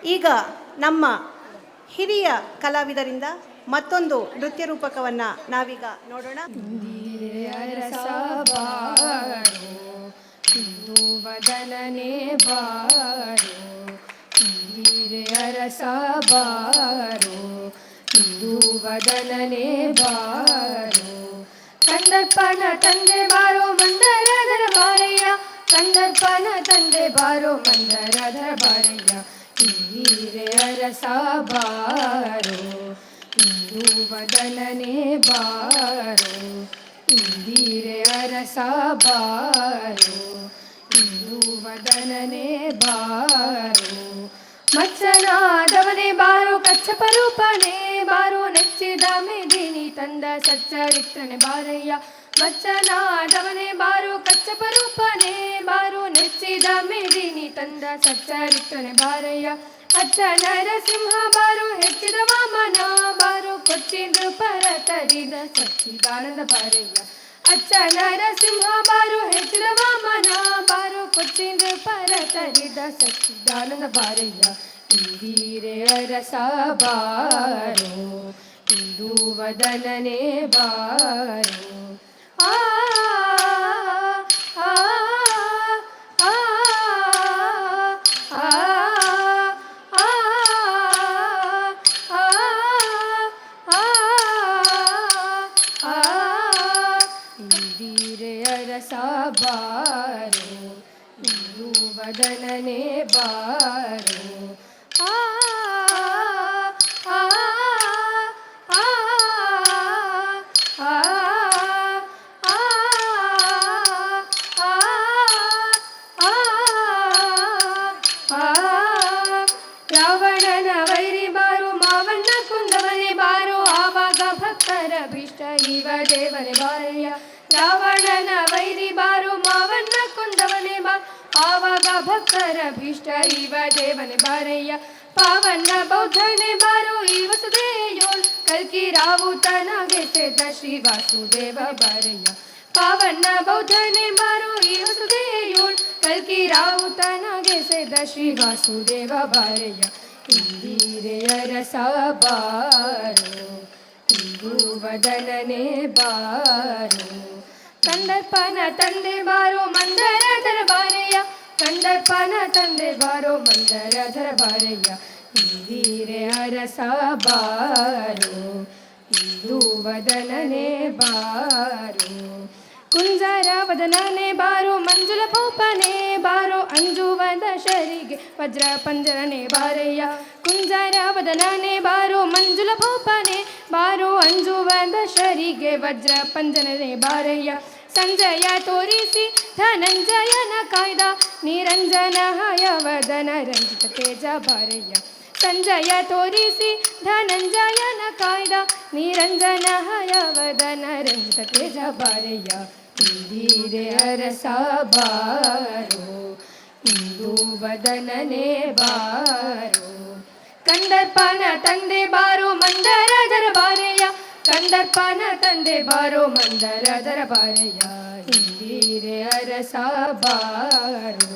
ಈಗ ನಮ್ಮ ಹಿರಿಯ ಕಲಾವಿದರಿಂದ ಮತ್ತೊಂದು ನೃತ್ಯ ರೂಪಕವನ್ನು ನಾವೀಗ ನೋಡೋಣ. ವದನನೆ ಬಾರೋ ಅರಸ ಬಾರೋ ಇಂದು ವದನನೆ ಬಾರೋ ಕಂದರ್ಪನ ತಂದೆ ಬಾರೋ ಮಂದರದರ ಬಾರಯ್ಯ ಕಂದರ್ಪನ ತಂದೆ ಬಾರೋ ಮಂದರದರ ಬಾರಯ್ಯ ಇಂದಿರೆ ಅರಸ ಬಾರೋ ಇಂದು ವದನನೆ ಬಾರೋ ಇಂದಿರೆ ಅರಸ ಬಾರೋ ಇಂದು ವದನನೆ ಬಾರೋ ಮಚ್ಚನಾದವನೇ ಬಾರೋ ಕಚ್ಚಪ ರೂಪನೇ ಬಾರೋ ನೆಚ್ಚಿದ ಮೇದಿನಿ ತಂದ ಸಚ್ಚರಿತ್ರನೆ ಬಾರಯ್ಯ ಮಚ್ಚನಾದವನೇ ಬಾರೋ ಕಚ್ಚಪ ರೂಪನೇ ಬಾರೋ ನೆಚ್ಚಿದ ಮೇದಿನಿ ತಂದ ಸಚ್ಚರಿತ್ರನೆ ಬಾರಯ್ಯ ಅಚ್ಚ ನರಸಿಂಹ ಬಾರೋ ಹೆಚ್ಚಿದ ವಾಮನ ಬಾರೋ ಕೊಚ್ಚಿ ನೃಪರ ತರಿದ ಸಚ್ಚಿದಾನಂದ ಬಾರಯ್ಯ ಅಚ್ಚ ನರಸಿಂಹ ಬಾರೋ ಹೆಚ್ಚಿದ ವಾಮನ ಬಾರೋ ಕೊಚ್ಚಿ ನೃಪರ ತರಿದ ಸಚ್ಚಿದಾನಂದ ಬಾರಯ್ಯ ಇಂದಿರೆ ಅರಸ ಬಾರೋ ಇಂದು ವದನನೆ ಬಾರೋ ಆ ಆ ಆ ಇಂದಿರೆ ಅರಸ ಬಾರೋ ಇಂದು ವದನನೆ ಬಾರೋ ಆ ಆ ಆ ಆ ರಾವಣನ ವೈರಿ ಬಾರೋ ಮಾವಣ್ಣ ಕುಂದವನೇ ಬಾರೋ ಆವಾಗ ಭಕ್ತರ ಭೀಷ್ಟ ಇವ ದೇವನೇ ಬಾರಯ್ಯ ರಾವಣನ ವೈರಿ ಬಾರೋ ಮಾವಣ್ಣ ಕುಂದವನೇ ಬಾರೋ ಆವಾಗ ಭಕ್ತರ ಭೀಷ್ಟ ಇವ ದೇವನೇ ಬಾರಯ್ಯ ಪಾವನ ಬೌದ್ಧನೇ ಬಾರೋ ಈ ವಸುದೇಯೋಳ್ ಕಲ್ಕಿ ರಾವುತನಾಗೆ ಸೇದ ಶ್ರೀ ವಾಸುದೇವ ಬಾರಯ್ಯ ಪಾವನ ಬೌದ್ಧನೇ ಬಾರೋ ಈ ವಸುದೇಯೋಳ್ ಕಲ್ಕಿ ರಾವುತನಾಗೆ ಸೇದ ಶ್ರೀ ವಾಸುದೇವ ಬಾರಯ್ಯ ಇಂದಿರೆ ಅರಸ ಬಾರೋ ಇಂದು ವದನನೆ ಬಾರೋ ಕಂದರ್ಪನ ತಂದೆ ಬಾರೋ ಮಂದರದರ ಬಾರಯ್ಯ ಕಂದರ್ಪನ ತಂದೆ ಬಾರೋ ಮಂದರದರ ಬಾರಯ್ಯ ಇಂದಿರೆ ಅರಸ ಬಾರೋ ಇಂದು ವದನನೆ ಬಾರೋ ಕುಂಜರ ವದನನೆ ಬಾರೋ ಮಂಜುಳ ಪೋಪನೆ ಬಾರೋ ಅಂಜುವದ ಶರಿಗೆ ವಜ್ರ ಪಂಜರನೆ ಬಾರಯ್ಯ ಕುಂಜರ ವದನನೆ ಬಾರೋ ಮಂಜುಳ ಪೋಪನೆ ಬಾರೋ ಅಂಜುವದ ಶರಿಗೆ ವಜ್ರ ಪಂಜರನೆ ಬಾರಯ್ಯ ಸಂಜಯ ತೋರಿಸಿ ಧನಂಜಯನ ಕಾಯ್ದ ನಿರಂಜನ ಹಯವದನ ರಂಜಿತ ತೇಜ ಬಾರಯ್ಯ ಸಂಜಯ ತೋರಿಸಿ ಧನಂಜಯನ ಕಾಯ್ದ ನಿರಂಜನ ಹಯವದನ ರಂಜಿತ ತೇಜ ಬಾರಯ್ಯ ಇಂದಿರೆ ಅರಸ ಬಾರೋ ಇಂದು ವದನನೆ ಬಾರೋ ಕಂದರ್ಪನ ತಂದೆ ಬಾರೋ ಮಂದರದರ ಬಾರಯ್ಯ ಕಂದರ್ಪನ ತಂದೆ ಬಾರೋ ಮಂದರದರ ಬಾರಯ್ಯ ಇಂದಿರೆ ಅರಸ ಬಾರೋ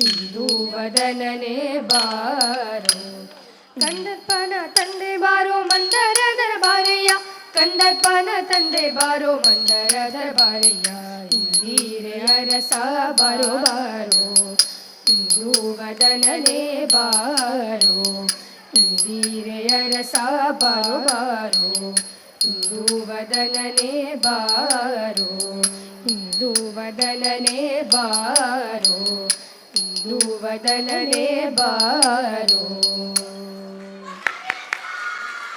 ಇಂದು ವದನನೆ ಬಾರೋ ಕಂದರ್ಪನ ತಂದೆ ಬಾರೋ ಮಂದರದರ ಬಾರಯ್ಯ ಕಂದರ್ಪನ ತಂದೆ ಬಾರೋ ಮಂದರದರ ಬಾರಯ್ಯ ಇಂದಿರೆ ಅರಸ ಬಾರೋ ಬಾರೋ ಇಂದು ವದನನೆ ಬಾರೋ ಇಂದಿರೆ ಅರಸ ಬಾರೋ ಬಾರೋ ಇಂದು ವದನನೆ ಬಾರೋ ಇಂದು ವದನನೆ ಬಾರೋ ಇಂದು ವದನನೆ ಬಾರೋ